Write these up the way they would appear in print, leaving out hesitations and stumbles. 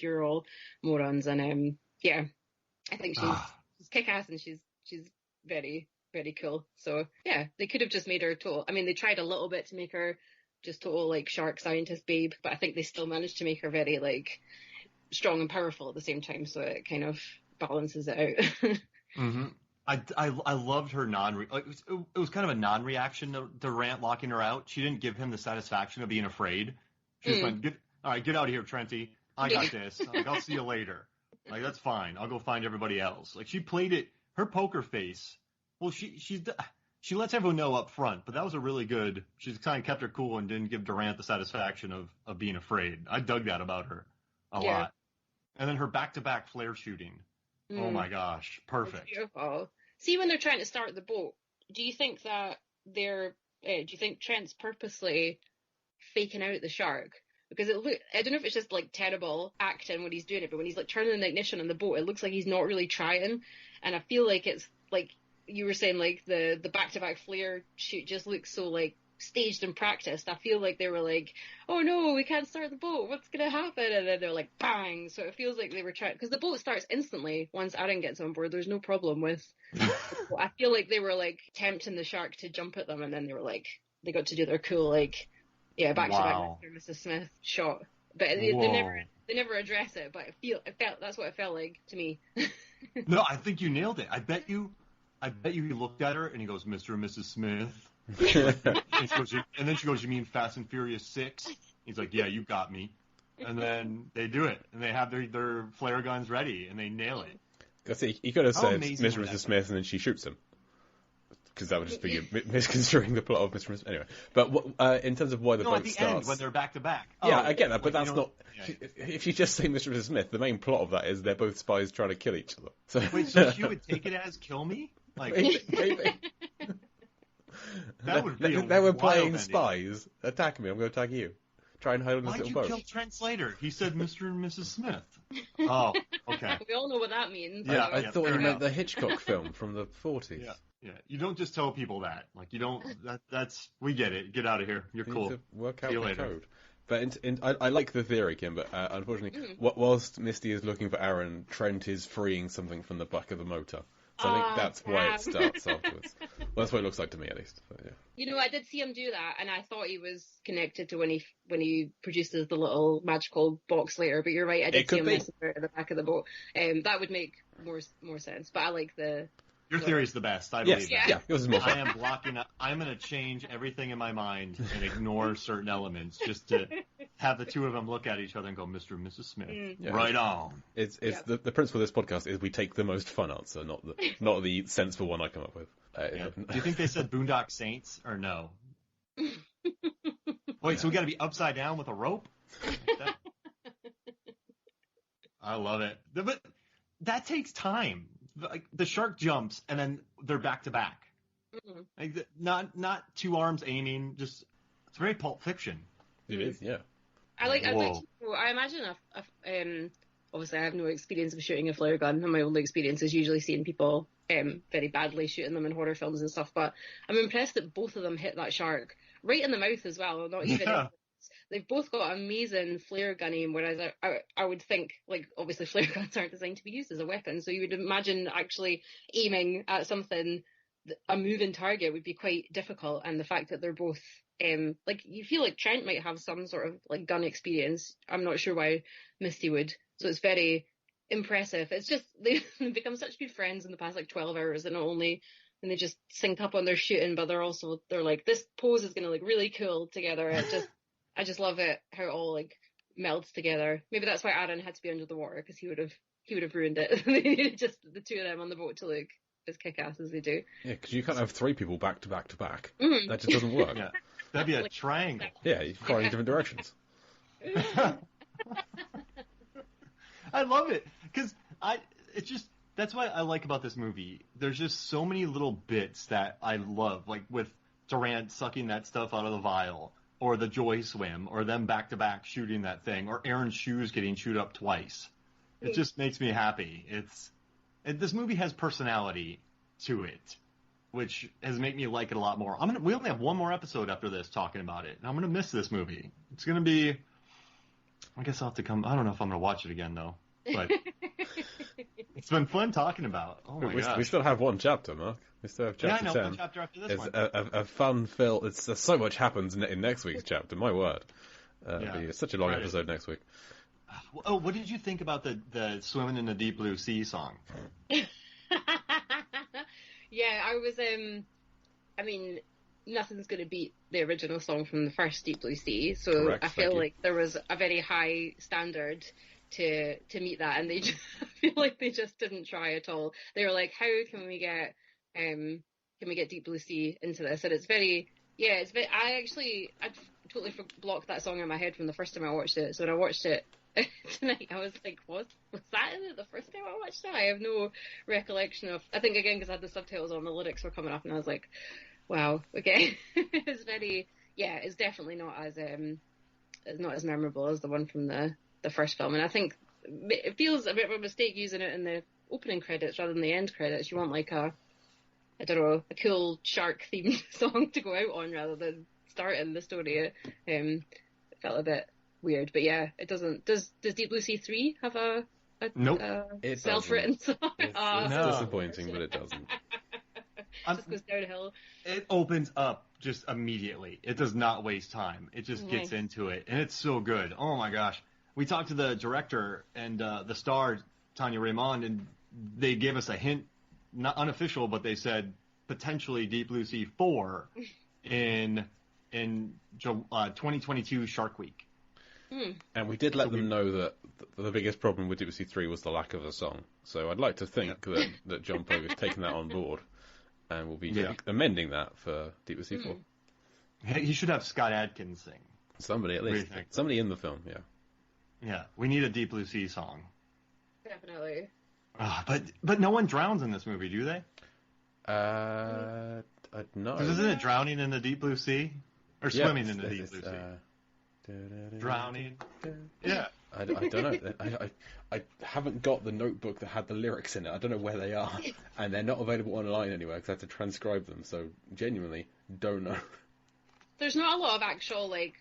you're all morons. And yeah, I think she's kick-ass, and she's very, very cool. So yeah, they could have just made her total. I mean, they tried a little bit to make her just total like shark scientist babe, but I think they still managed to make her very like strong and powerful at the same time. So it kind of balances it out. Mm-hmm. I loved her it was kind of a non-reaction to Durant locking her out. She didn't give him the satisfaction of being afraid. She just went, all right, get out of here, Trenty. I got this. Like, I'll see you later. Like, that's fine. I'll go find everybody else. Like, she played it, her poker face. Well, she lets everyone know up front, but that was a really good, she kind of kept her cool and didn't give Durant the satisfaction of being afraid. I dug that about her a lot. And then her back-to-back flare shooting. Oh my gosh, perfect. Beautiful. See, when they're trying to start the boat, do you think that do you think Trent's purposely faking out the shark? Because I don't know if it's just like terrible acting when he's doing it, but when he's like turning the ignition on the boat, it looks like he's not really trying. And I feel like it's like you were saying, like the back-to-back flare shoot just looks so like staged and practiced. I feel like they were like, oh no, we can't start the boat, what's gonna happen? And then they're like, bang. So it feels like they were trying, because the boat starts instantly once Aaron gets on board. There's no problem with I feel like they were like tempting the shark to jump at them, and then they were like, they got to do their cool like back to back Mr. Mrs. Smith shot, but they never address it. But it felt that's what it felt like to me. No, I think you nailed it. I bet you he looked at her and he goes, Mr. and Mrs. Smith. And then she goes, you mean Fast and Furious 6? He's like, yeah, you got me. And then they do it, and they have their flare guns ready, and they nail it. I see, you could have said Mr. and Mrs. Smith, and then she shoots him. Because that would just be misconstruing the plot of Mr. and Mrs. Anyway, but in terms of why the boat at the starts... end, when they're back-to-back. Yeah, I get that, but that's not... Yeah. If you just say Mr. and Mrs. Smith, the main plot of that is they're both spies trying to kill each other. So... Wait, so she would take it as kill me? Like... Maybe. That would be they were playing spies. Attack me, I'm going to attack you. Try and hide on this little boat. Why'd you kill Trent Slater? He said Mr. and Mrs. Smith. Oh, okay. We all know what that means. Yeah, I thought you meant the Hitchcock film from the 40s. Yeah. You don't just tell people that. Like, you don't... That's... We get it. Get out of here. You're cool. To work out the code. But I like the theory, Kim, but unfortunately, whilst Misty is looking for Aaron, Trent is freeing something from the back of the motor. So I think that's why it starts afterwards. Well, that's what it looks like to me, at least. But, yeah. You know, I did see him do that, and I thought he was connected to when he produces the little magical box later. But you're right, I did see him messing around at the back of the boat. That would make more sense. But I like the... Your theory is the best. I believe that. Yeah, yours is more fun. I am blocking. I'm going to change everything in my mind and ignore certain elements just to have the two of them look at each other and go, Mr. and Mrs. Smith. Yeah. Right on. It's the principle of this podcast is we take the most fun answer, not the sensible one I come up with. Do you think they said Boondock Saints or no? Wait, so we got to be upside down with a rope? I love it, but that takes time. Like the shark jumps and then they're back to back. Like not two arms aiming. Just it's very Pulp Fiction. It is, yeah. I imagine obviously I have no experience of shooting a flare gun, and my only experience is usually seeing people very badly shooting them in horror films and stuff. But I'm impressed that both of them hit that shark right in the mouth as well. Not even. Yeah. They've both got amazing flare gun aim, whereas I would think, like, obviously flare guns aren't designed to be used as a weapon, so you would imagine actually aiming at something, a moving target would be quite difficult, and the fact that they're both, like, you feel like Trent might have some sort of, like, gun experience. I'm not sure why Misty would, so it's very impressive. It's just, they've become such good friends in the past, like, 12 hours, and not only... And they just synced up on their shooting, but they're like, this pose is going to look really cool together. I just love it, how it all, like, melds together. Maybe that's why Aaron had to be under the water, because he would have ruined it. They needed just the two of them on the boat to look as kick-ass as they do. Yeah, because you can't have three people back to back to back. Mm. That just doesn't work. Yeah. That'd be a triangle. Yeah, you're firing in different directions. I love it, because that's what I like about this movie. There's just so many little bits that I love, like with Durant sucking that stuff out of the vial, or the joy swim, or them back-to-back shooting that thing, or Aaron's shoes getting chewed up twice. It just makes me happy. This movie has personality to it, which has made me like it a lot more. We only have one more episode after this talking about it, and I'm going to miss this movie. It's going to be... I guess I'll have to come. I don't know if I'm gonna watch it again though, but it's been fun talking about. Oh my gosh. We still have one chapter, Mark. We still have chapter 10. One chapter after this it's one. a fun fill. It's so much happens in next week's chapter. My word. It's such a long episode next week. Oh, what did you think about the Swimming in the Deep Blue Sea song? Yeah, I was, I mean, nothing's going to beat the original song from the first Deep Blue Sea, so Correct, I feel like there was a very high standard to meet that, and I feel like they just didn't try at all. They were like, how can we get Deep Blue Sea into this? And it's very, I totally blocked that song in my head from the first time I watched it, so when I watched it tonight, I was like, was that in it the first time I watched it? I have no recollection of, I think again, because I had the subtitles on, the lyrics were coming up, and I was like, wow, okay. It's very, it's definitely not as memorable as the one from the first film, and I think it feels a bit of a mistake using it in the opening credits rather than the end credits. You want like a cool shark themed song to go out on rather than starting the story. It felt a bit weird, but yeah, it doesn't. Does Deep Blue Sea 3 have a nope. self-written song? It's disappointing, but it doesn't. Just goes downhill. It opens up just immediately. It does not waste time. It just gets into it, and it's so good. Oh my gosh. We talked to the director and the star, Tanya Raymond, and they gave us a hint, not unofficial, but they said potentially Deep Blue Sea 4 in 2022 Shark Week. And we did let them know that the biggest problem with Deep Blue Sea 3 was the lack of a song. So I'd like to think that John Pogue has taken that on board and will be amending that for Deep Blue Sea 4. He should have Scott Adkins sing. Somebody at least. Somebody in the film, yeah. Yeah, we need a Deep Blue Sea song. Definitely. But no one drowns in this movie, do they? No. Isn't it drowning in the Deep Blue Sea? Or swimming in the Deep Blue Sea? Drowning. Yeah. I don't know. I haven't got the notebook that had the lyrics in it. I don't know where they are. And they're not available online anywhere because I had to transcribe them. So, genuinely, don't know. There's not a lot of actual, like,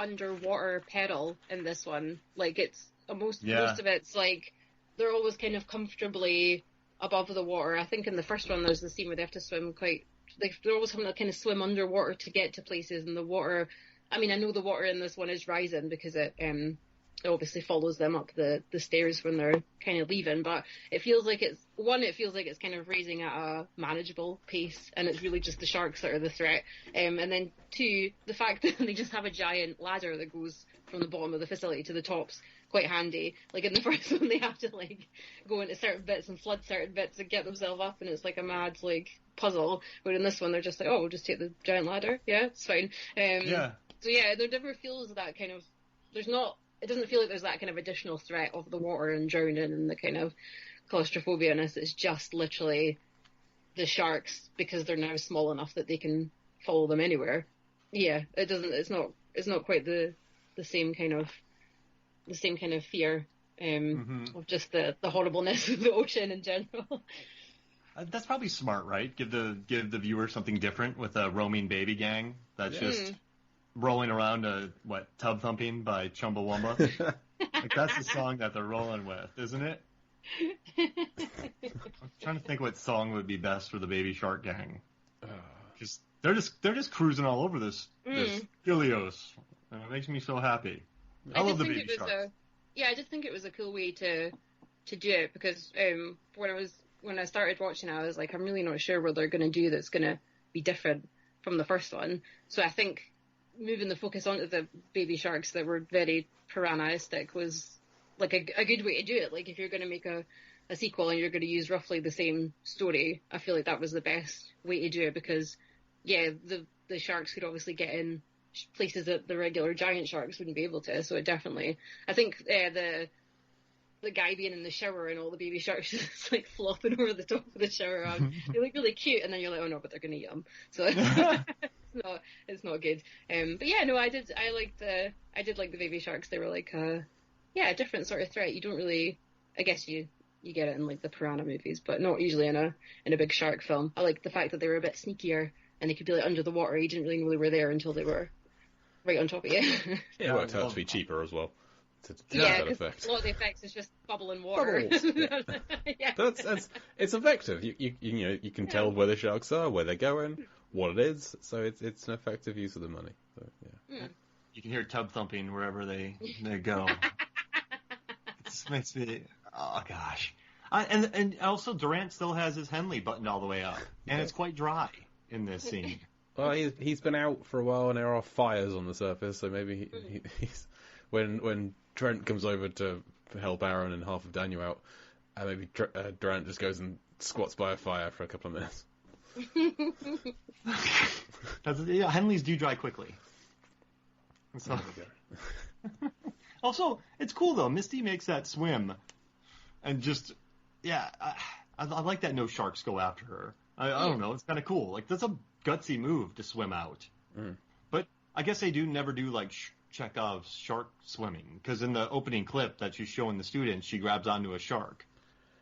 underwater peril in this one. Like, it's most of it's like they're always kind of comfortably above the water. I think in the first one there's the scene where they have to swim they're always having to kind of swim underwater to get to places, and the water, I mean, I know the water in this one is rising because it obviously follows them up the stairs when they're kind of leaving, but it feels like it's kind of raising at a manageable pace, and it's really just the sharks that are the threat. And then 2, the fact that they just have a giant ladder that goes from the bottom of the facility to the top's quite handy. Like in the first one, they have to like go into certain bits and flood certain bits and get themselves up, and it's like a mad like puzzle. Where in this one, they're just like, oh, we'll just take the giant ladder. Yeah, it's fine. So yeah, there never feels that kind of. It doesn't feel like there's that kind of additional threat of the water and drowning and the kind of claustrophobia in this. It's just literally the sharks, because they're now small enough that they can follow them anywhere. Yeah, it's not quite the same kind of fear of just the horribleness of the ocean in general. That's probably smart, right? Give the viewer something different with a roaming baby gang that's just rolling around tub thumping by Chumbawamba. Like that's the song that they're rolling with, isn't it? I'm trying to think what song would be best for the Baby Shark gang. They're just cruising all over this Ilios, and it makes me so happy. I love the Baby Sharks. I just think it was a cool way to do it, because when I started watching, I was like, I'm really not sure what they're going to do that's going to be different from the first one. So I think moving the focus onto the baby sharks that were very piranhaistic was like a good way to do it. Like if you're going to make a sequel and you're going to use roughly the same story, I feel like that was the best way to do it, because the sharks could obviously get in places that the regular giant sharks wouldn't be able to. So it definitely, I think the guy being in the shower and all the baby sharks just like flopping over the top of the shower, they look really cute, and then you're like, oh no, but they're going to eat them. So it's not good. But yeah, no, I did like the baby sharks. They were like a different sort of threat. You don't really, I guess you get it in like the piranha movies, but not usually in a big shark film. I like the fact that they were a bit sneakier and they could be like under the water. You didn't really know they were there until they were right on top of you. It worked out to be cheaper as well. to yeah, that effect. a lot of the effects is just bubbling water. Bubbles. Yeah. It's effective. You can tell where the sharks are, where they're going, what it is. So it's an effective use of the money. So, yeah. You can hear tub thumping wherever they go. It just makes me, oh gosh. And also Durant still has his Henley buttoned all the way up, and it's quite dry in this scene. Well, he's been out for a while, and there are fires on the surface. So maybe he's when Trent comes over to help Aaron and half of Daniel out, maybe Durant just goes and squats by a fire for a couple of minutes. Yeah, Henleys do dry quickly. So. Also, it's cool though. Misty makes that swim, and just I like that no sharks go after her. I don't know. It's kind of cool. Like that's a gutsy move to swim out. But I guess they never do like Chekhov's shark swimming, because in the opening clip that she's showing the students, she grabs onto a shark.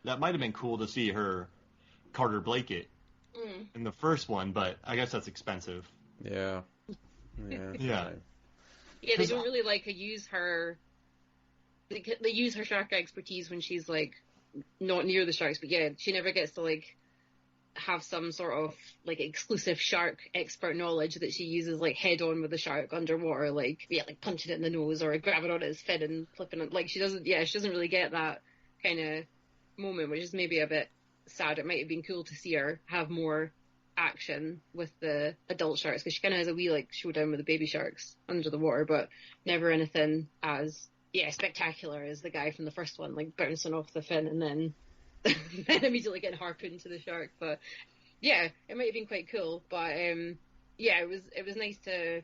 That might have been cool to see her Carter Blake it in the first one, but I guess that's expensive. Yeah. Yeah, they don't really use her. They use her shark expertise when she's like not near the sharks, but yeah, she never gets to like have some sort of like exclusive shark expert knowledge that she uses like head on with the shark underwater, like punching it in the nose or grabbing on its fin and flipping it. Like she doesn't really get that kind of moment, which is maybe a bit sad. It might have been cool to see her have more action with the adult sharks, because she kind of has a wee like showdown with the baby sharks under the water, but never anything as spectacular as the guy from the first one, like bouncing off the fin and then immediately getting harpooned to the shark. But yeah, it might have been quite cool. But it was nice to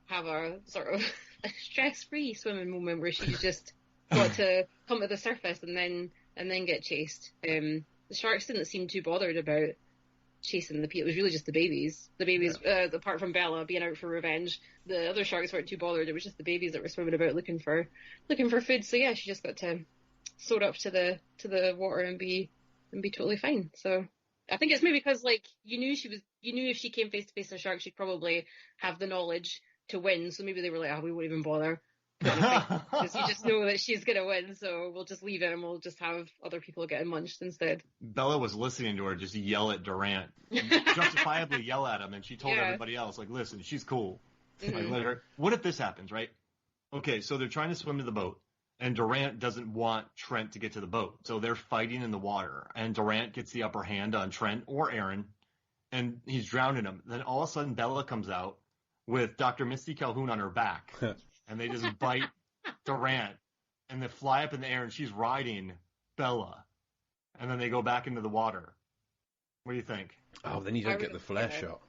have a sort of a stress-free swimming moment where she's just got to come to the surface and then get chased. The sharks didn't seem too bothered about chasing the people. It was really just the babies. Apart from Bella being out for revenge, the other sharks weren't too bothered. It was just the babies that were swimming about looking for food. So yeah, she just got to soar up to the water and be totally fine. So I think it's maybe because like you knew if she came face to face with a shark, she'd probably have the knowledge to win. So maybe they were like, we won't even bother. Because you just know that she's gonna win, so we'll just leave it and we'll just have other people getting munched instead. Bella was listening to her just yell at Durant, justifiably yell at him, and she told everybody else, like, listen, she's cool. Like, let her. What if this happens, right? Okay, so they're trying to swim to the boat, and Durant doesn't want Trent to get to the boat, so they're fighting in the water, and Durant gets the upper hand on Trent or Aaron, and he's drowning him. Then all of a sudden, Bella comes out with Dr. Misty Calhoun on her back. And they just bite Durant, and they fly up in the air, and she's riding Bella. And then they go back into the water. What do you think? Oh, then you don't get the flare shot.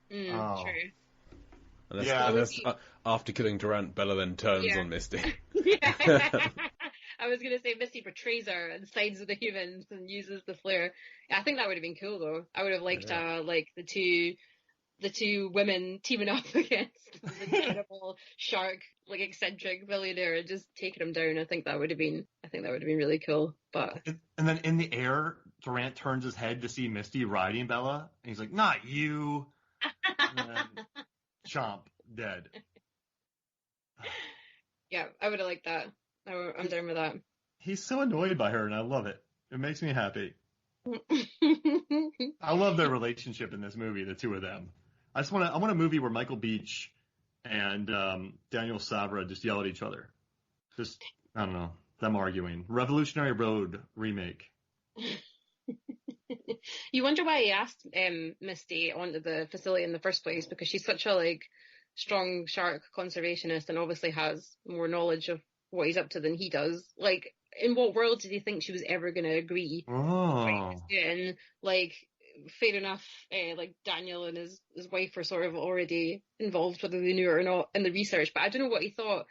True. Unless after killing Durant, Bella then turns on Misty. I was going to say Misty betrays her and sides with the humans and uses the flare. I think that would have been cool, though. I would have liked like the two women teaming up against the terrible shark, like eccentric billionaire, and just taking him down. I think that would have been really cool. But and then in the air, Durant turns his head to see Misty riding Bella, and he's like, "Not you!" And then, chomp, dead. Yeah, I would have liked that. I'm down with that. He's so annoyed by her, and I love it. It makes me happy. I love their relationship in this movie, the two of them. I want a movie where Michael Beach and Daniel Savra just yell at each other. Just, I don't know, them arguing. Revolutionary Road remake. You wonder why he asked Misty onto the facility in the first place, because she's such a like strong shark conservationist and obviously has more knowledge of what he's up to than he does. Like, in what world did he think she was ever going to agree? And like, fair enough, like Daniel and his wife are sort of already involved, whether they knew it or not, in the research. But I don't know what he thought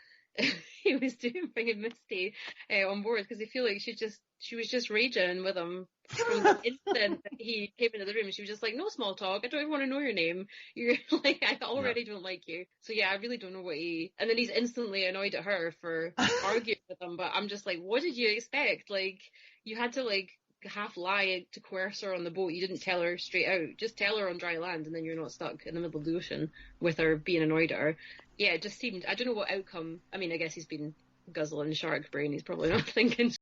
he was doing bringing Misty on board, because I feel like she was just raging with him from the instant that he came into the room. She was just like, no small talk, I don't even want to know your name, you're like, I already don't like you. So yeah, I really don't know what and then he's instantly annoyed at her for arguing with him. But I'm just like, what did you expect? Like, you had to like half lie to coerce her on the boat. You didn't tell her straight out. Just tell her on dry land, and then you're not stuck in the middle of the ocean with her being annoyed at her. Yeah, it just seemed, I don't know what outcome. I mean, I guess he's been guzzling shark brain. He's probably not thinking